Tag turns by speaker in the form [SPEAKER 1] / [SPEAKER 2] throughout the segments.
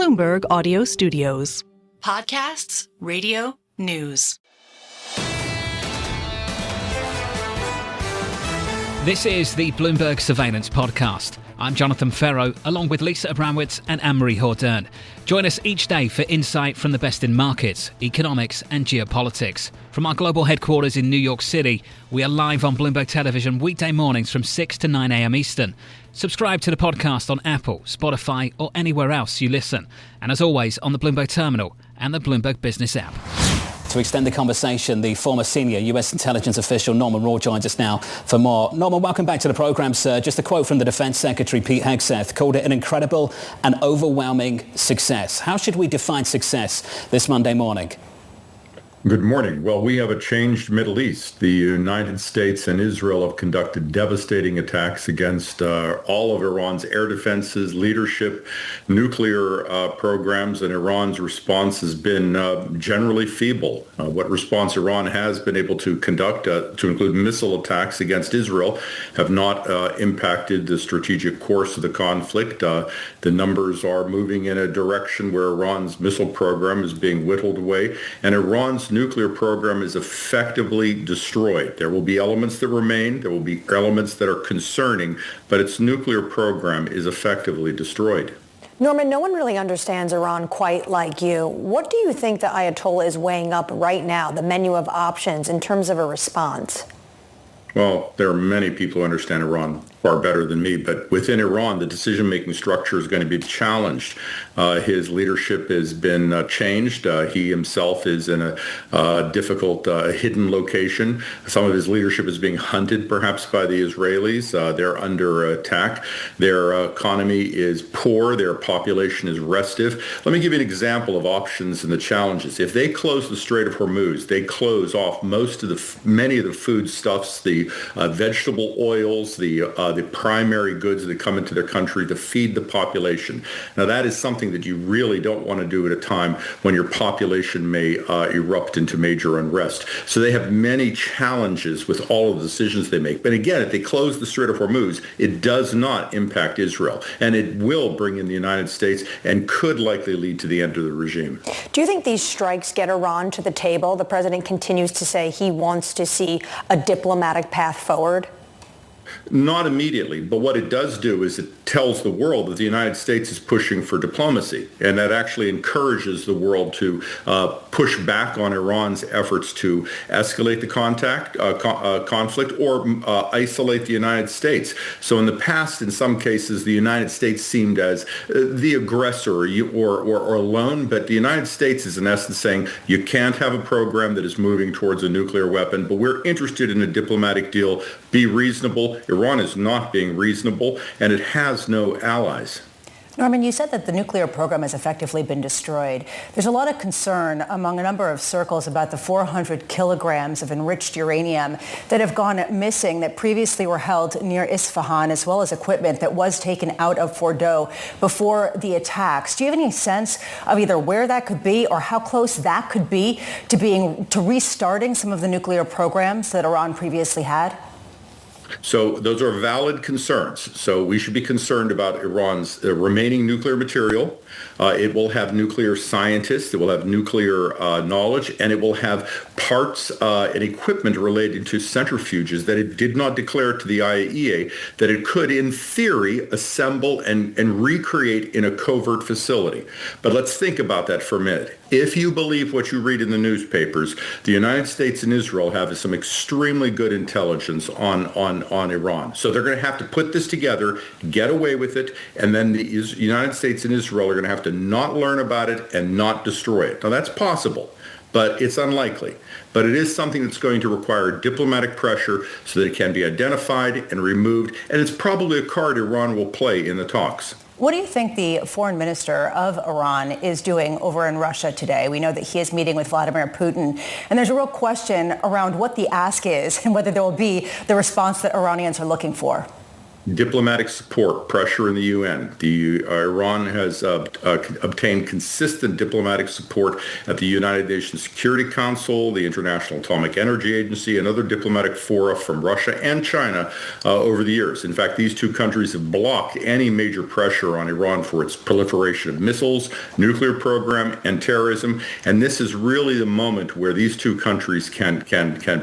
[SPEAKER 1] Bloomberg Audio Studios.
[SPEAKER 2] Podcasts, radio, news.
[SPEAKER 3] This is the Bloomberg Surveillance Podcast. I'm Jonathan Ferro, along with Lisa Abramowitz and Anne-Marie Hordern. Join us each day for insight from the best in markets, economics and geopolitics. From our global headquarters in New York City, we are live on Bloomberg Television weekday mornings from 6 to 9 a.m. Eastern. Subscribe to the podcast on Apple, Spotify or anywhere else you listen. And as always, on the Bloomberg Terminal and the Bloomberg Business app. To extend the conversation, the former senior US intelligence official Norman Roule joins us now for more. Norman, welcome back to the programme, sir. Just a quote from the Defence Secretary, Pete Hegseth, called it an incredible and overwhelming success. How should we define success this Monday morning?
[SPEAKER 4] Good morning. Well, we have a changed Middle East. The United States and Israel have conducted devastating attacks against all of Iran's air defenses, leadership, nuclear programs, and Iran's response has been generally feeble. What response Iran has been able to conduct, to include missile attacks against Israel, have not impacted the strategic course of the conflict. The numbers are moving in a direction where Iran's missile program is being whittled away, and Iran's nuclear program is effectively destroyed. There will be elements that remain, there will be elements that are concerning, but its nuclear program is effectively destroyed.
[SPEAKER 5] Norman, no one really understands Iran quite like you. What do you think the Ayatollah is weighing up right now, the menu of options, in terms of a response?
[SPEAKER 4] Well, there are many people who understand Iran far better than me, but within Iran, the decision-making structure is going to be challenged. His leadership has been changed. He himself is in a difficult, hidden location. Some of his leadership is being hunted, perhaps, by the Israelis. They're under attack. Their economy is poor. Their population is restive. Let me give you an example of options and the challenges. If they close the Strait of Hormuz, they close off many of the foodstuffs, the vegetable oils, the primary goods that come into their country to feed the population. Now, that is something that you really don't want to do at a time when your population may erupt into major unrest. So they have many challenges with all of the decisions they make. But again, if they close the Strait of Hormuz, it does not impact Israel. And it will bring in the United States and could likely lead to the end of the regime.
[SPEAKER 5] Do you think these strikes get Iran to the table? The president continues to say he wants to see a diplomatic path forward.
[SPEAKER 4] Not immediately, but what it does do is it tells the world that the United States is pushing for diplomacy, and that actually encourages the world to push back on Iran's efforts to escalate the conflict or isolate the United States. So in the past, in some cases, the United States seemed as the aggressor or alone, but the United States is in essence saying you can't have a program that is moving towards a nuclear weapon, but we're interested in a diplomatic deal. Be reasonable. Iran is not being reasonable, and it has no allies.
[SPEAKER 6] Norman, you said that the nuclear program has effectively been destroyed. There's a lot of concern among a number of circles about the 400 kilograms of enriched uranium that have gone missing that previously were held near Isfahan, as well as equipment that was taken out of Fordow before the attacks. Do you have any sense of either where that could be or how close that could be to restarting some of the nuclear programs that Iran previously had?
[SPEAKER 4] So those are valid concerns. So we should be concerned about Iran's remaining nuclear material. It will have nuclear scientists, it will have nuclear knowledge, and it will have parts and equipment related to centrifuges that it did not declare to the IAEA that it could, in theory, assemble and recreate in a covert facility. But let's think about that for a minute. If you believe what you read in the newspapers, the United States and Israel have some extremely good intelligence on Iran. So they're going to have to put this together, get away with it, and then the United States and Israel are going to have to not learn about it and not destroy it. Now, that's possible, but it's unlikely. But it is something that's going to require diplomatic pressure so that it can be identified and removed, and it's probably a card Iran will play in the talks.
[SPEAKER 6] What do you think the foreign minister of Iran is doing over in Russia today? We know that he is meeting with Vladimir Putin, and there's a real question around what the ask is and whether there will be the response that Iranians are looking for.
[SPEAKER 4] diplomatic support, pressure in the UN. Iran has obtained consistent diplomatic support at the United Nations Security Council, the International Atomic Energy Agency, and other diplomatic fora from Russia and China over the years. In fact, these two countries have blocked any major pressure on Iran for its proliferation of missiles, nuclear program, and terrorism. And this is really the moment where these two countries can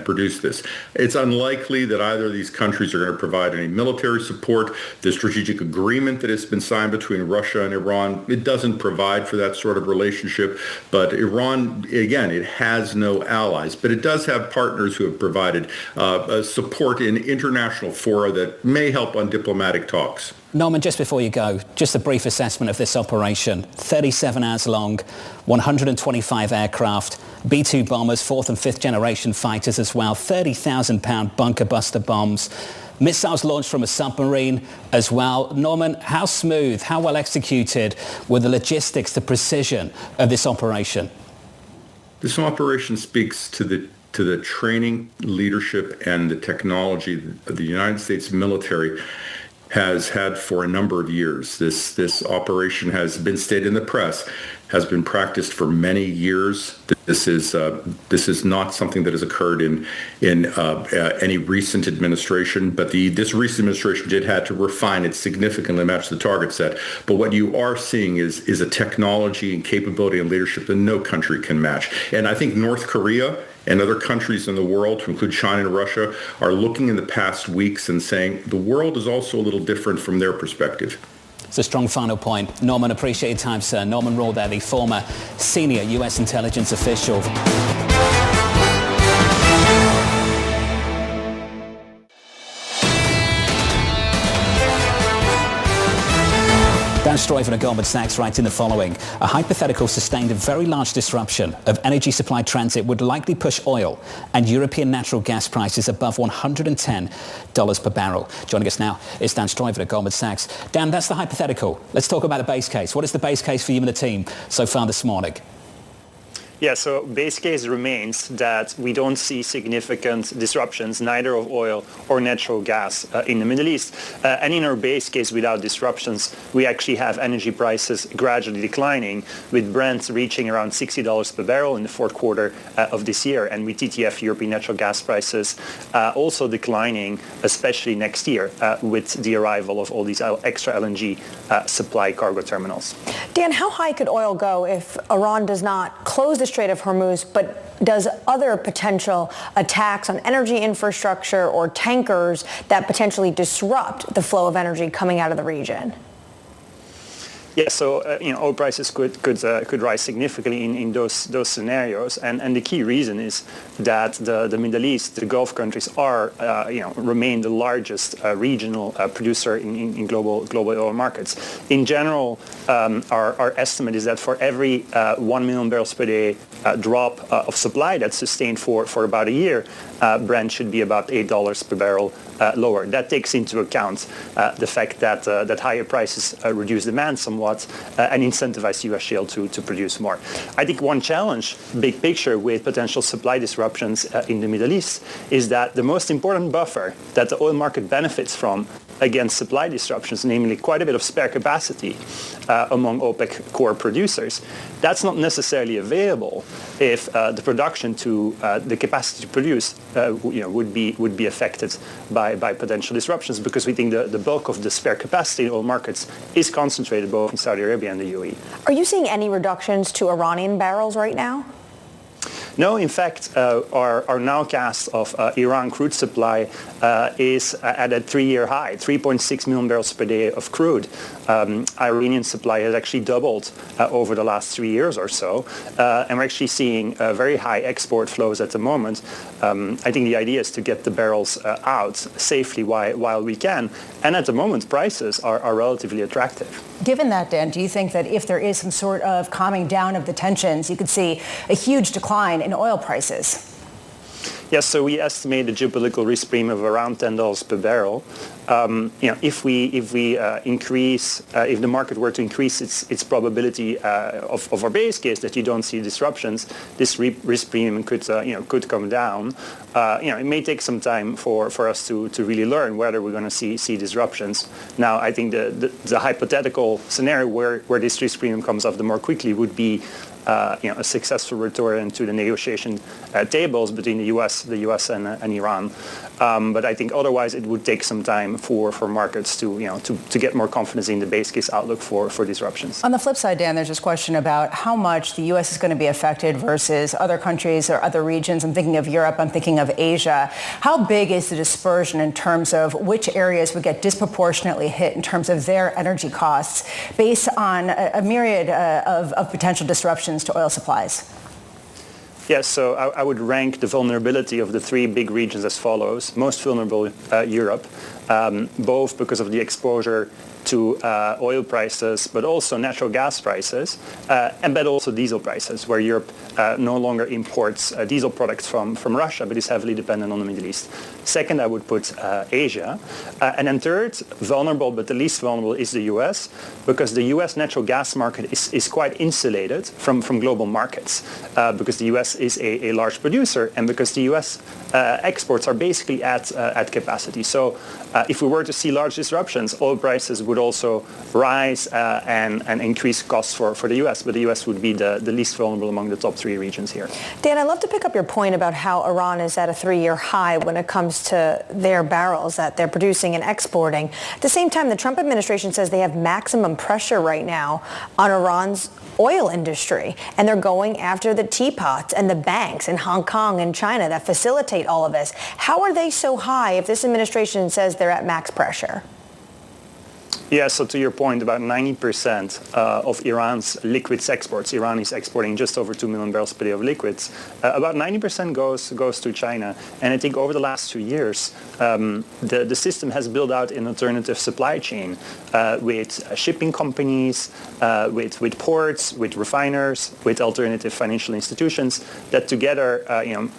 [SPEAKER 4] produce this. It's unlikely that either of these countries are going to provide any military support. The strategic agreement that has been signed between Russia and Iran, it doesn't provide for that sort of relationship. But Iran, again, it has no allies, but it does have partners who have provided support in international fora that may help on diplomatic talks.
[SPEAKER 3] Norman, just before you go, just a brief assessment of this operation. 37 hours long, 125 aircraft, B-2 bombers, 4th and 5th generation fighters as well, 30,000-pound bunker buster bombs, missiles launched from a submarine as well. Norman, how smooth, how well executed were the logistics, the precision of this operation?
[SPEAKER 4] This operation speaks to the training, leadership, and the technology that the United States military has had for a number of years. This operation has been stated in the press, has been practiced for many years. This is not something that has occurred in any recent administration, but this recent administration did have to refine it significantly, match the target set. But what you are seeing is a technology and capability and leadership that no country can match. And I think North Korea and other countries in the world, to include China and Russia, are looking in the past weeks and saying the world is also a little different from their perspective.
[SPEAKER 3] It's a strong final point. Norman, appreciate your time, sir. Norman Roule there, the former senior U.S. intelligence official. Daan Struyven of Goldman Sachs writes in the following: a hypothetical sustained and very large disruption of energy supply transit would likely push oil and European natural gas prices above $110 per barrel. Joining us now is Daan Struyven of Goldman Sachs. Dan, that's the hypothetical. Let's talk about the base case. What is the base case for you and the team so far this morning?
[SPEAKER 7] Yeah, so base case remains that we don't see significant disruptions, neither of oil or natural gas in the Middle East. And in our base case, without disruptions, we actually have energy prices gradually declining, with Brent reaching around $60 per barrel in the fourth quarter of this year, and with TTF European natural gas prices also declining, especially next year, with the arrival of all these extra LNG supply cargo terminals.
[SPEAKER 5] Dan, how high could oil go if Iran does not close the Strait of Hormuz, but does other potential attacks on energy infrastructure or tankers that potentially disrupt the flow of energy coming out of the region?
[SPEAKER 7] Yeah, so oil prices could rise significantly in those scenarios, and the key reason is that the Middle East, the Gulf countries, remain the largest regional producer in global oil markets. In general, our estimate is that for every 1 million barrels per day drop of supply that's sustained for about a year, Brent should be about $8 per barrel lower. That takes into account the fact that higher prices reduce demand somewhat and incentivize U.S. shale to produce more. I think one challenge, big picture, with potential supply disruptions in the Middle East is that the most important buffer that the oil market benefits from against supply disruptions, namely quite a bit of spare capacity among OPEC core producers, that's not necessarily available if the production to the capacity to produce would be affected by potential disruptions, because we think the bulk of the spare capacity in oil markets is concentrated both in Saudi Arabia and the UAE.
[SPEAKER 5] Are you seeing any reductions to Iranian barrels right now?
[SPEAKER 7] No, in fact, our nowcast of Iran crude supply is at a 3-year high, 3.6 million barrels per day of crude. Iranian supply has actually doubled over the last 3 years or so, and we're actually seeing very high export flows at the moment. I think the idea is to get the barrels out safely while we can, and at the moment prices are relatively attractive.
[SPEAKER 6] Given that, Dan, do you think that if there is some sort of calming down of the tensions, you could see a huge decline in oil prices?
[SPEAKER 7] Yes, so we estimate a geopolitical risk premium of around $10 per barrel. If the market were to increase its probability of our base case that you don't see disruptions, this risk premium could come down. It may take some time for us to really learn whether we're going to see disruptions. Now, I think the hypothetical scenario where this risk premium comes up the more quickly would be a successful return to the negotiation tables between the U.S. and Iran. But I think otherwise it would take some time for markets to get more confidence in the base case outlook for disruptions.
[SPEAKER 6] On the flip side, Dan, there's this question about how much the U.S. is going to be affected versus other countries or other regions. I'm thinking of Europe. I'm thinking of Asia. How big is the dispersion in terms of which areas would get disproportionately hit in terms of their energy costs based on a myriad of potential disruptions to oil supplies?
[SPEAKER 7] Yes, so I would rank the vulnerability of the three big regions as follows. Most vulnerable, Europe, both because of the exposure to oil prices, but also natural gas prices, but also diesel prices, where Europe no longer imports diesel products from Russia, but is heavily dependent on the Middle East. Second, I would put Asia. And then third, vulnerable, but the least vulnerable is the US, because the US natural gas market is quite insulated from global markets, because the US is a large producer, and because the US exports are basically at capacity. So if we were to see large disruptions, oil prices would also rise and increase costs for the US, but the US would be the least vulnerable among the top three regions here.
[SPEAKER 5] Dan, I'd love to pick up your point about how Iran is at a 3-year high when it comes to their barrels that they're producing and exporting. At the same time, the Trump administration says they have maximum pressure right now on Iran's oil industry, and they're going after the teapots and the banks in Hong Kong and China that facilitate all of this. How are they so high if this administration says they're at max pressure?
[SPEAKER 7] Yeah, so to your point, about 90% of Iran's liquids exports, Iran is exporting just over 2 million barrels per day of liquids. About 90% goes to China. And I think over the last 2 years, the system has built out an alternative supply chain with shipping companies, with ports, with refiners, with alternative financial institutions that together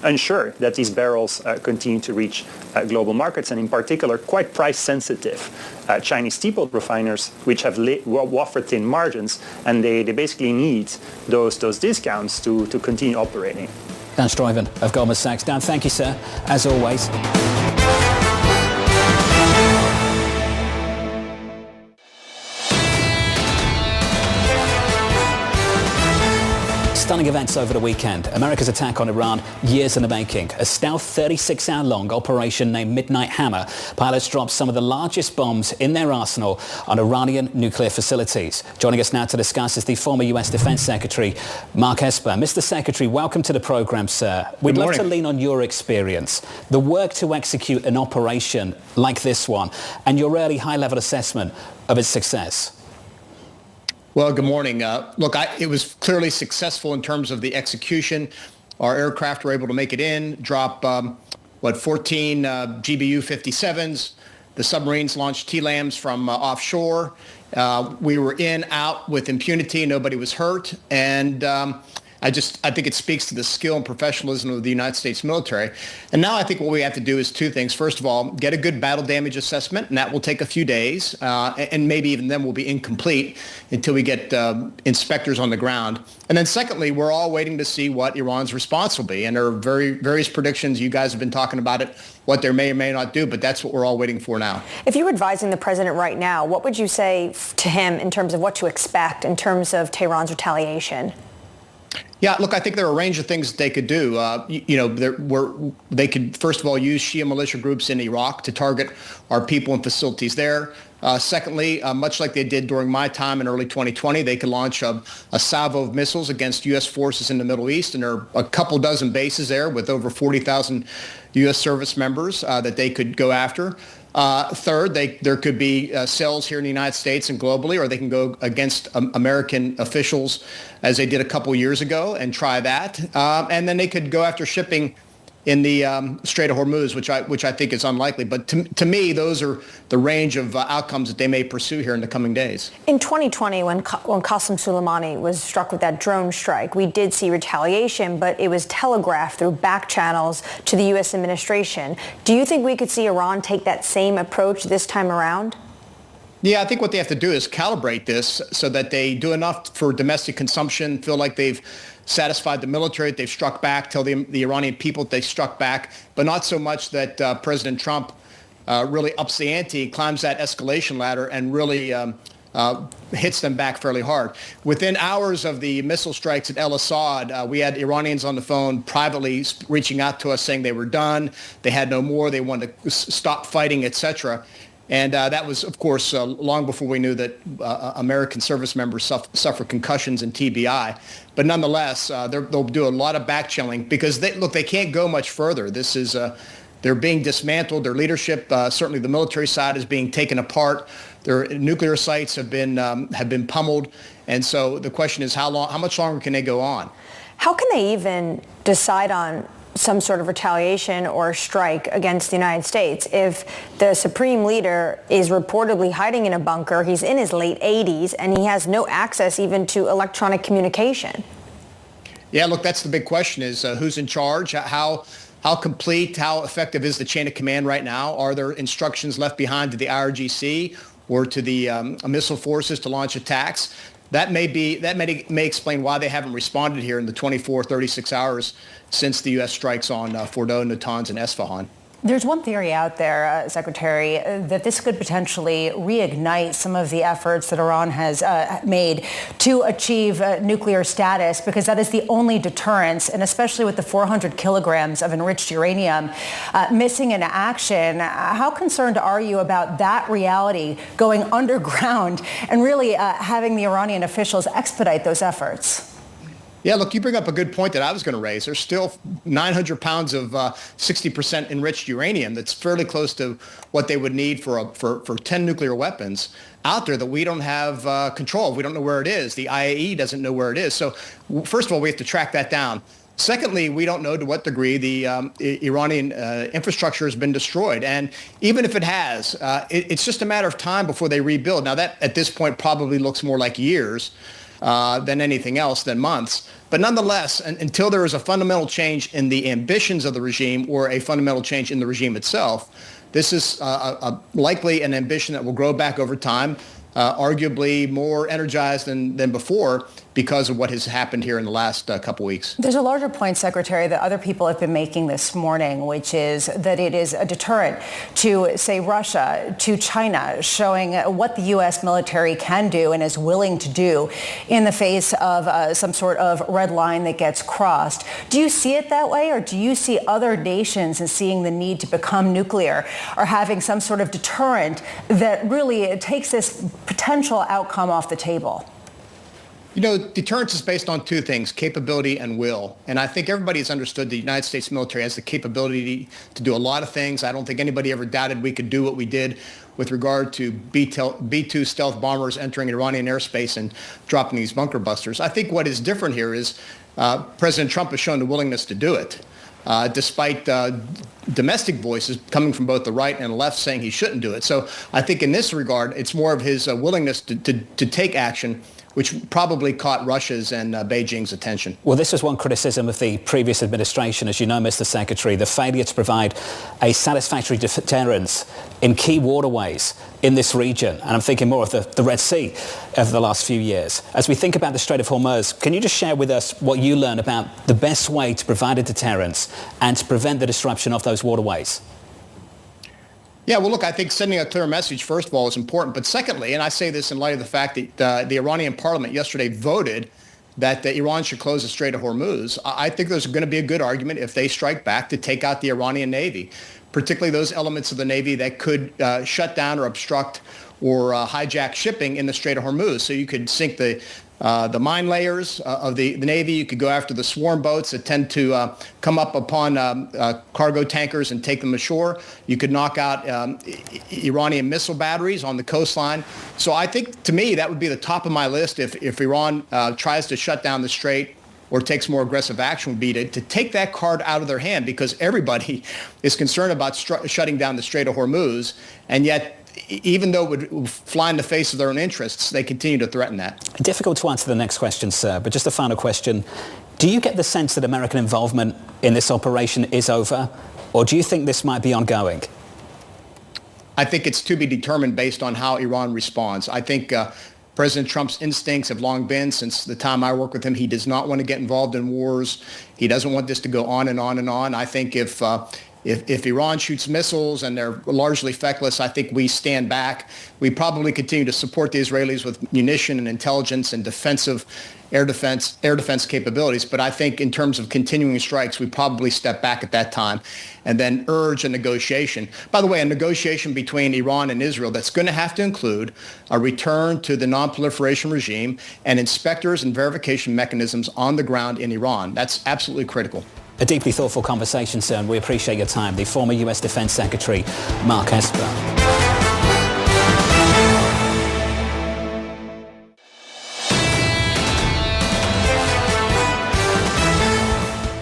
[SPEAKER 7] ensure that these barrels continue to reach global markets, and in particular, quite price sensitive Chinese teapot refiners, which have wafer-thin margins, and they basically need those discounts to continue operating.
[SPEAKER 3] Daan Struyven of Goldman Sachs. Dan, thank you, sir, as always. Stunning events over the weekend. America's attack on Iran, years in the making. A stealth 36-hour-long operation named Midnight Hammer. Pilots dropped some of the largest bombs in their arsenal on Iranian nuclear facilities. Joining us now to discuss is the former US Defense Secretary, Mark Esper. Mr. Secretary, welcome to the program, sir. We'd love to lean on your experience, the work to execute an operation like this one, and your early high-level assessment of its success.
[SPEAKER 8] Well, good morning. Look, it was clearly successful in terms of the execution. Our aircraft were able to make it in, drop, 14 GBU-57s. The submarines launched TLAMs from offshore. We were out with impunity. Nobody was hurt. And I think it speaks to the skill and professionalism of the United States military. And now I think what we have to do is two things. First of all, get a good battle damage assessment, and that will take a few days, and maybe even then will be incomplete until we get inspectors on the ground. And then secondly, we're all waiting to see what Iran's response will be. And there are various predictions. You guys have been talking about it, what they may or may not do, but that's what we're all waiting for now.
[SPEAKER 5] If you were advising the president right now, what would you say to him in terms of what to expect in terms of Tehran's retaliation?
[SPEAKER 8] Yeah, look, I think there are a range of things that they could do. They could, first of all, use Shia militia groups in Iraq to target our people and facilities there. Secondly, much like they did during my time in early 2020, they could launch a salvo of missiles against U.S. forces in the Middle East. And there are a couple dozen bases there with over 40,000 U.S. service members that they could go after. Third, there could be cells here in the United States and globally, or they can go against American officials as they did a couple years ago and try that. And then they could go after shipping in the Strait of Hormuz, which I think is unlikely. But to me, those are the range of outcomes that they may pursue here in the coming days.
[SPEAKER 5] In 2020, when Qasem Soleimani was struck with that drone strike, we did see retaliation, but it was telegraphed through back channels to the U.S. administration. Do you think we could see Iran take that same approach this time around?
[SPEAKER 8] Yeah, I think what they have to do is calibrate this so that they do enough for domestic consumption, feel like they've satisfied the military, they've struck back, tell the Iranian people they struck back, but not so much that President Trump really ups the ante, climbs that escalation ladder, and really hits them back fairly hard. Within hours of the missile strikes at El Asad, we had Iranians on the phone privately reaching out to us saying they were done, they had no more, they wanted to stop fighting, etc. And that was, of course, long before we knew that American service members suffer concussions and TBI. But nonetheless, they'll do a lot of back-channeling because, they can't go much further. This is they're being dismantled. Their leadership, certainly the military side, is being taken apart. Their nuclear sites have been pummeled. And so the question is, how much longer can they go on?
[SPEAKER 5] How can they even decide on some sort of retaliation or strike against the United States if the supreme leader is reportedly hiding in a bunker, he's in his late 80s, and he has no access even to electronic communication?
[SPEAKER 8] Yeah, look, that's the big question is who's in charge? How complete, how effective is the chain of command right now? Are there instructions left behind to the IRGC or to the missile forces to launch attacks? That may explain why they haven't responded here in the 24, 36 hours since the U.S. strikes on Fordow, Natanz, and Esfahan.
[SPEAKER 6] There's one theory out there, Secretary, that this could potentially reignite some of the efforts that Iran has made to achieve nuclear status, because that is the only deterrence, and especially with the 400 kilograms of enriched uranium missing in action. How concerned are you about that reality going underground and really having the Iranian officials expedite those efforts?
[SPEAKER 8] Yeah, look, you bring up a good point that I was going to raise. There's still 900 pounds of 60% enriched uranium that's fairly close to what they would need for 10 nuclear weapons out there that we don't have control of. We don't know where it is. The IAEA doesn't know where it is. So first of all, we have to track that down. Secondly, we don't know to what degree the Iranian infrastructure has been destroyed. And even if it has, it's just a matter of time before they rebuild. Now, that at this point probably looks more like years than anything else, than months. But nonetheless, until there is a fundamental change in the ambitions of the regime or a fundamental change in the regime itself, this is likely an ambition that will grow back over time, arguably more energized than before because of what has happened here in the last couple weeks.
[SPEAKER 6] There's a larger point, Secretary, that other people have been making this morning, which is that it is a deterrent to, say, Russia, to China, showing what the U.S. military can do and is willing to do in the face of some sort of red line that gets crossed. Do you see it that way, or do you see other nations and seeing the need to become nuclear or having some sort of deterrent that really takes this potential outcome off the table?
[SPEAKER 8] You know, deterrence is based on two things, capability and will. And I think everybody has understood the United States military has the capability to do a lot of things. I don't think anybody ever doubted we could do what we did with regard to B-2 stealth bombers entering Iranian airspace and dropping these bunker busters. I think what is different here is President Trump has shown the willingness to do it, despite domestic voices coming from both the right and the left saying he shouldn't do it. So I think in this regard, it's more of his willingness to take action, which probably caught Russia's and Beijing's attention.
[SPEAKER 9] Well, this was one criticism of the previous administration, as you know, Mr. Secretary, the failure to provide a satisfactory deterrence in key waterways in this region. And I'm thinking more of the Red Sea over the last few years. As we think about the Strait of Hormuz, can you just share with us what you learned about the best way to provide a deterrence and to prevent the disruption of those waterways?
[SPEAKER 8] Yeah, well, look, I think sending a clear message, first of all, is important. But secondly, and I say this in light of the fact that the Iranian parliament yesterday voted that Iran should close the Strait of Hormuz, I think there's going to be a good argument if they strike back to take out the Iranian Navy, particularly those elements of the Navy that could shut down or obstruct or hijack shipping in the Strait of Hormuz. So you could sink the mine layers of the Navy. You could go after the swarm boats that tend to come up upon cargo tankers and take them ashore. You could knock out Iranian missile batteries on the coastline. So I think, to me, that would be the top of my list if Iran tries to shut down the strait or takes more aggressive action would be to take that card out of their hand, because everybody is concerned about shutting down the Strait of Hormuz, and yet even though it would fly in the face of their own interests, they continue to threaten that.
[SPEAKER 9] Difficult to answer the next question, sir, but just a final question. Do you get the sense that American involvement in this operation is over, or do you think this might be ongoing?
[SPEAKER 8] I think it's to be determined based on how Iran responds. I think President Trump's instincts have long been, since the time I worked with him, he does not want to get involved in wars. He doesn't want this to go on and on and on. I think if Iran shoots missiles and they're largely feckless, I think we stand back. We probably continue to support the Israelis with munition and intelligence and defensive air defense capabilities. But I think in terms of continuing strikes, we probably step back at that time and then urge a negotiation. By the way, a negotiation between Iran and Israel that's going to have to include a return to the non-proliferation regime and inspectors and verification mechanisms on the ground in Iran. That's absolutely critical.
[SPEAKER 9] A deeply thoughtful conversation, sir, and we appreciate your time. The former US Defense Secretary, Mark Esper.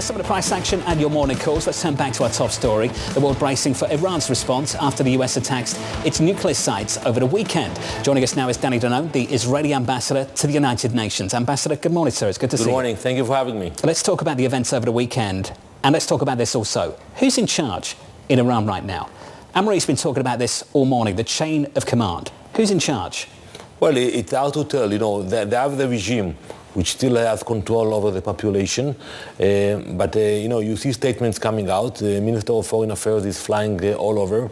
[SPEAKER 9] Some of the price action and your morning calls. Let's turn back to our top story. The world bracing for Iran's response after the US attacked its nuclear sites over the weekend. Joining us now is Danon, the Israeli ambassador to the United Nations. Ambassador, good morning, sir. It's good to see you.
[SPEAKER 10] Good morning. Thank you for having me.
[SPEAKER 9] Let's talk about the events over the weekend, and let's talk about this also. Who's in charge in Iran right now? Anne-Marie's been talking about this all morning, the chain of command. Who's in charge?
[SPEAKER 10] Well, it's hard to tell. They have the regime, which still has control over the population. But you see statements coming out. The Minister of Foreign Affairs is flying all over,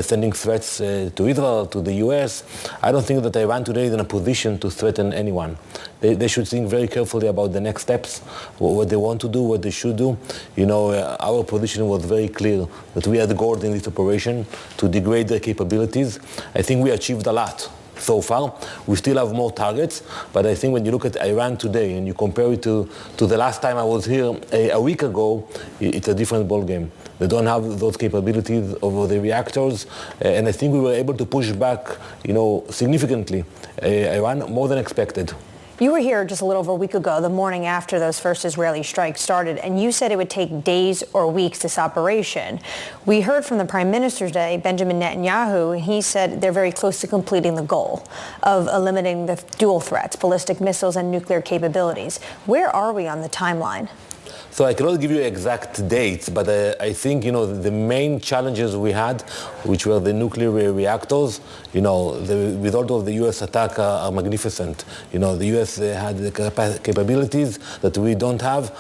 [SPEAKER 10] sending threats to Israel, to the US. I don't think that Iran today is in a position to threaten anyone. They should think very carefully about the next steps, what they want to do, what they should do. Our position was very clear that we had goals in this operation to degrade their capabilities. I think we achieved a lot so far. We still have more targets, but I think when you look at Iran today and you compare it to the last time I was here a week ago, it's a different ballgame. They don't have those capabilities over the reactors, and I think we were able to push back, significantly Iran more than expected.
[SPEAKER 5] You were here just a little over a week ago, the morning after those first Israeli strikes started, and you said it would take days or weeks, this operation. We heard from the Prime Minister today, Benjamin Netanyahu, and he said they're very close to completing the goal of eliminating the dual threats, ballistic missiles and nuclear capabilities. Where are we on the timeline?
[SPEAKER 10] So I cannot give you exact dates, but I think, the main challenges we had, which were the nuclear reactors, the result of the U.S. attack are magnificent. The U.S. had the capabilities that we don't have.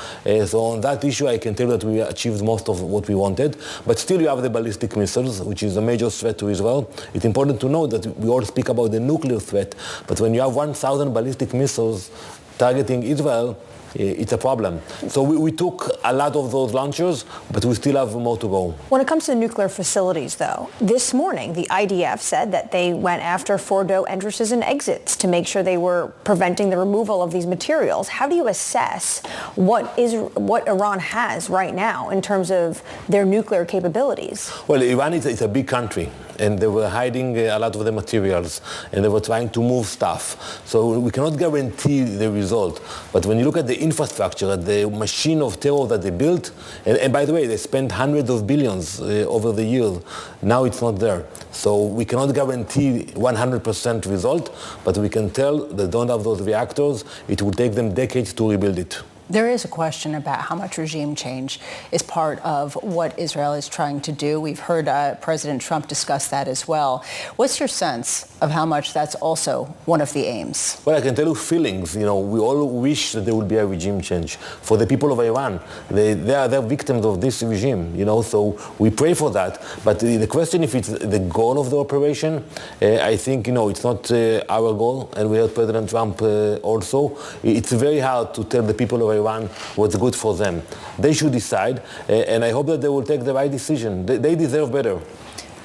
[SPEAKER 10] So on that issue, I can tell you that we achieved most of what we wanted. But still, you have the ballistic missiles, which is a major threat to Israel. It's important to know that we all speak about the nuclear threat, but when you have 1,000 ballistic missiles targeting Israel, it's a problem. So we took a lot of those launchers, but we still have more to go.
[SPEAKER 5] When it comes to nuclear facilities, though, this morning the IDF said that they went after Fordo entrances and exits to make sure they were preventing the removal of these materials. How do you assess what Iran has right now in terms of their nuclear capabilities?
[SPEAKER 10] Well, Iran is a big country, and they were hiding a lot of the materials, and they were trying to move stuff. So we cannot guarantee the result. But when you look at the infrastructure, at the machine of terror that they built, and by the way, they spent hundreds of billions over the years. Now it's not there. So we cannot guarantee 100% result, but we can tell they don't have those reactors. It will take them decades to rebuild it.
[SPEAKER 6] There is a question about how much regime change is part of what Israel is trying to do. We've heard President Trump discuss that as well. What's your sense of how much that's also one of the aims?
[SPEAKER 10] Well, I can tell you feelings. We all wish that there would be a regime change. For the people of Iran, they're victims of this regime, so we pray for that. But the question if it's the goal of the operation, I think, it's not our goal, and we heard President Trump also. It's very hard to tell the people of Iran what's good for them. They should decide, and I hope that they will take the right decision. They deserve better.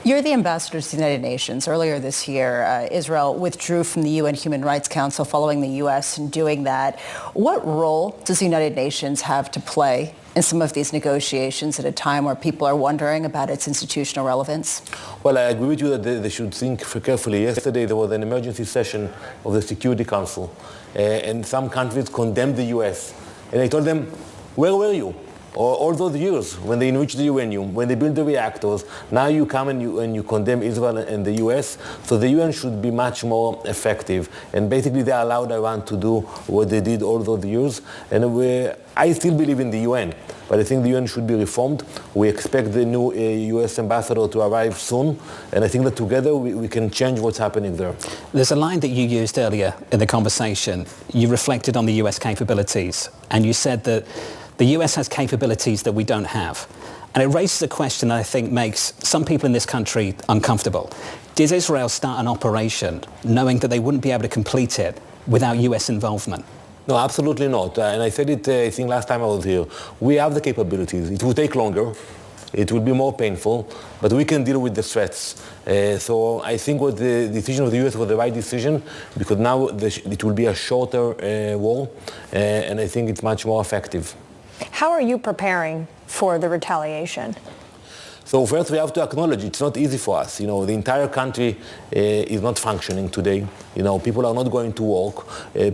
[SPEAKER 6] You're the ambassador to the United Nations. Earlier this year, Israel withdrew from the UN Human Rights Council following the U.S. in doing that. What role does the United Nations have to play in some of these negotiations at a time where people are wondering about its institutional relevance? Well,
[SPEAKER 10] I agree with you that they should think carefully. Yesterday, there was an emergency session of the Security Council, and some countries condemned the U.S. And I told them, where were you? All those years when they enriched the uranium, when they built the reactors, now you come and you condemn Israel and the US. So the UN should be much more effective. And basically they allowed Iran to do what they did all those years. And I still believe in the UN, but I think the UN should be reformed. We expect the new US ambassador to arrive soon. And I think that together we can change what's happening there.
[SPEAKER 9] There's a line that you used earlier in the conversation. You reflected on the US capabilities, and you said that the US has capabilities that we don't have. And it raises a question that I think makes some people in this country uncomfortable. Did Israel start an operation knowing that they wouldn't be able to complete it without US involvement?
[SPEAKER 10] No, absolutely not. And I said it, I think, last time I was here. We have the capabilities. It will take longer. It will be more painful, but we can deal with the threats. So I think what the decision of the US was the right decision, because now it will be a shorter war, and I think it's much more effective.
[SPEAKER 5] How are you preparing for the retaliation?
[SPEAKER 10] So first we have to acknowledge it's not easy for us. You know, the entire country is not functioning today. You know, people are not going to work.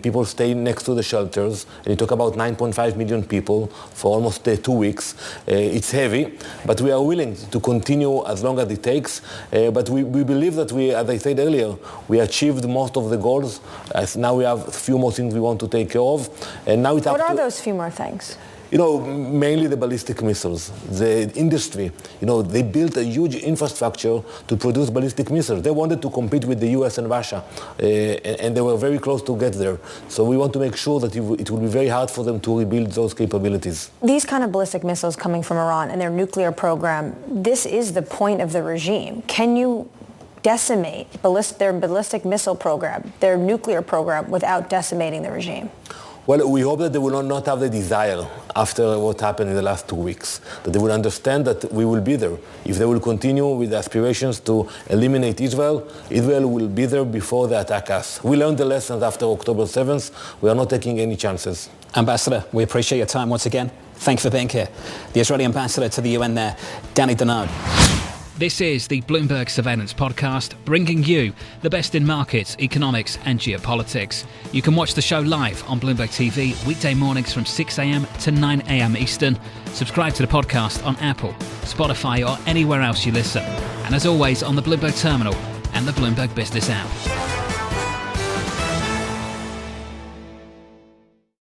[SPEAKER 10] People stay next to the shelters. And you talk about 9.5 million people for almost 2 weeks. It's heavy, but we are willing to continue as long as it takes. But we believe that as I said earlier, we achieved most of the goals. As now we have a few more things we want to take care of. And now it's up to...
[SPEAKER 5] What are those few more things?
[SPEAKER 10] You know, mainly the ballistic missiles. The industry, you know, they built a huge infrastructure to produce ballistic missiles. They wanted to compete with the US and Russia, and they were very close to get there. So we want to make sure that it will be very hard for them to rebuild those capabilities.
[SPEAKER 5] These kind of ballistic missiles coming from Iran and their nuclear program, this is the point of the regime. Can you decimate their ballistic missile program, their nuclear program, without decimating the regime?
[SPEAKER 10] Well, we hope that they will not have the desire after what happened in the last 2 weeks, that they will understand that we will be there. If they will continue with aspirations to eliminate Israel, Israel will be there before they attack us. We learned the lessons after October 7th. We are not taking any chances.
[SPEAKER 9] Ambassador, we appreciate your time once again. Thank you for being here. The Israeli ambassador to the UN there, Danon.
[SPEAKER 3] This is the Bloomberg Surveillance Podcast, bringing you the best in markets, economics and geopolitics. You can watch the show live on Bloomberg TV weekday mornings from 6 a.m. to 9 a.m. Eastern. Subscribe to the podcast on Apple, Spotify or anywhere else you listen. And as always, on the Bloomberg Terminal and the Bloomberg Business app.